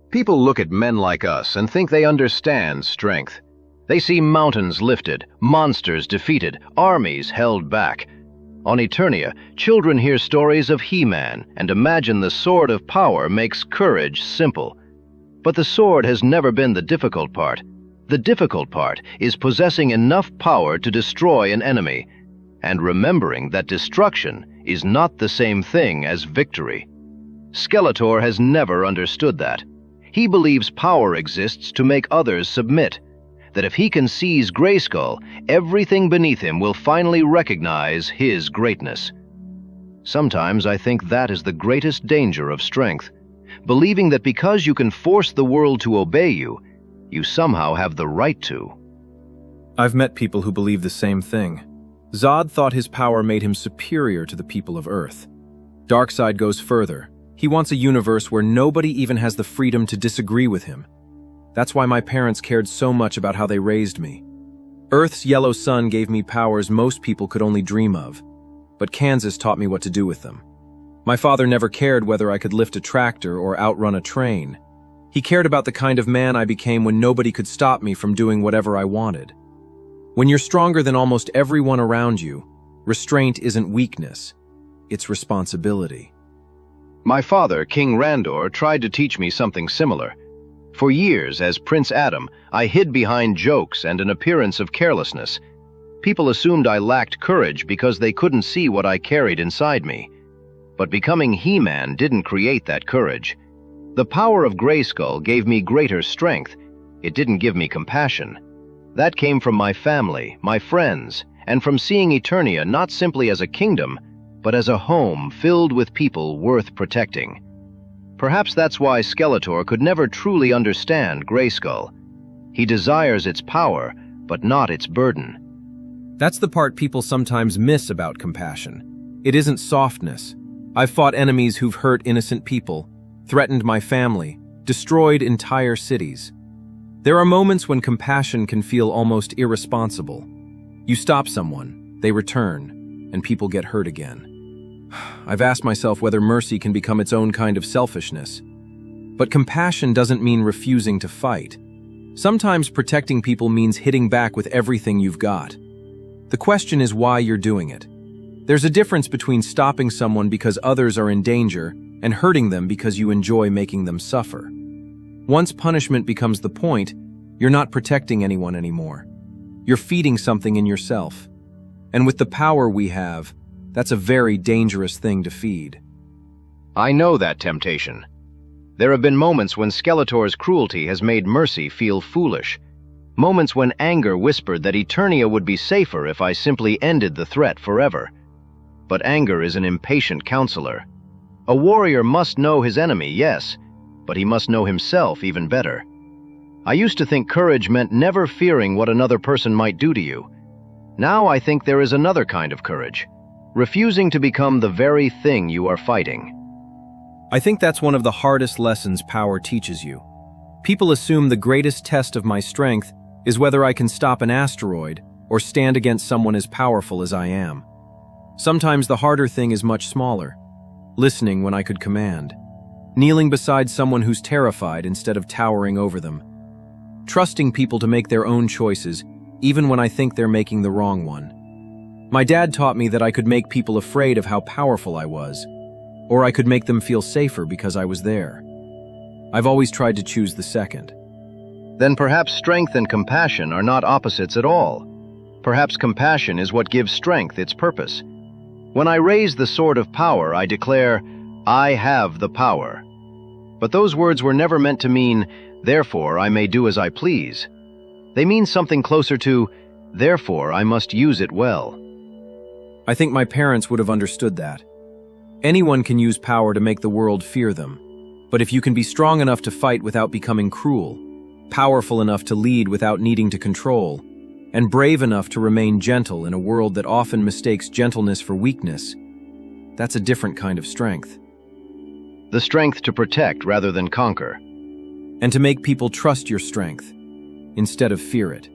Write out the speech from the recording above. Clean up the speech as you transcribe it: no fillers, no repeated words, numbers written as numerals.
People look at men like us and think they understand strength. They see mountains lifted, monsters defeated, armies held back. On Eternia, children hear stories of He-Man and imagine the sword of power makes courage simple. But the sword has never been the difficult part. The difficult part is possessing enough power to destroy an enemy, and remembering that destruction is not the same thing as victory. Skeletor has never understood that. He believes power exists to make others submit, that if he can seize Grayskull, everything beneath him will finally recognize his greatness. Sometimes I think that is the greatest danger of strength, believing that because you can force the world to obey you, you somehow have the right to. I've met people who believe the same thing. Zod thought his power made him superior to the people of Earth. Darkseid goes further. He wants a universe where nobody even has the freedom to disagree with him. That's why my parents cared so much about how they raised me. Earth's yellow sun gave me powers most people could only dream of, but Kansas taught me what to do with them. My father never cared whether I could lift a tractor or outrun a train. He cared about the kind of man I became when nobody could stop me from doing whatever I wanted. When you're stronger than almost everyone around you, restraint isn't weakness, it's responsibility. My father, King Randor, tried to teach me something similar. For years, as Prince Adam, I hid behind jokes and an appearance of carelessness. People assumed I lacked courage because they couldn't see what I carried inside me. But becoming He-Man didn't create that courage. The power of Grayskull gave me greater strength. It didn't give me compassion. That came from my family, my friends, and from seeing Eternia not simply as a kingdom, but as a home filled with people worth protecting. Perhaps that's why Skeletor could never truly understand Grayskull. He desires its power, but not its burden. That's the part people sometimes miss about compassion. It isn't softness. I've fought enemies who've hurt innocent people, threatened my family, destroyed entire cities. There are moments when compassion can feel almost irresponsible. You stop someone, they return, and people get hurt again. I've asked myself whether mercy can become its own kind of selfishness. But compassion doesn't mean refusing to fight. Sometimes protecting people means hitting back with everything you've got. The question is why you're doing it. There's a difference between stopping someone because others are in danger and hurting them because you enjoy making them suffer. Once punishment becomes the point, you're not protecting anyone anymore. You're feeding something in yourself. And with the power we have, that's a very dangerous thing to feed. I know that temptation. There have been moments when Skeletor's cruelty has made mercy feel foolish. Moments when anger whispered that Eternia would be safer if I simply ended the threat forever. But anger is an impatient counselor. A warrior must know his enemy, yes, but he must know himself even better. I used to think courage meant never fearing what another person might do to you. Now I think there is another kind of courage. Refusing to become the very thing you are fighting. I think that's one of the hardest lessons power teaches you. People assume the greatest test of my strength is whether I can stop an asteroid or stand against someone as powerful as I am. Sometimes the harder thing is much smaller. Listening when I could command. Kneeling beside someone who's terrified instead of towering over them. Trusting people to make their own choices, even when I think they're making the wrong one. My dad taught me that I could make people afraid of how powerful I was, or I could make them feel safer because I was there. I've always tried to choose the second. Then perhaps strength and compassion are not opposites at all. Perhaps compassion is what gives strength its purpose. When I raise the sword of power, I declare, I have the power. But those words were never meant to mean, therefore I may do as I please. They mean something closer to, therefore I must use it well. I think my parents would have understood that. Anyone can use power to make the world fear them. But if you can be strong enough to fight without becoming cruel, powerful enough to lead without needing to control, and brave enough to remain gentle in a world that often mistakes gentleness for weakness, that's a different kind of strength. The strength to protect rather than conquer. And to make people trust your strength, instead of fear it.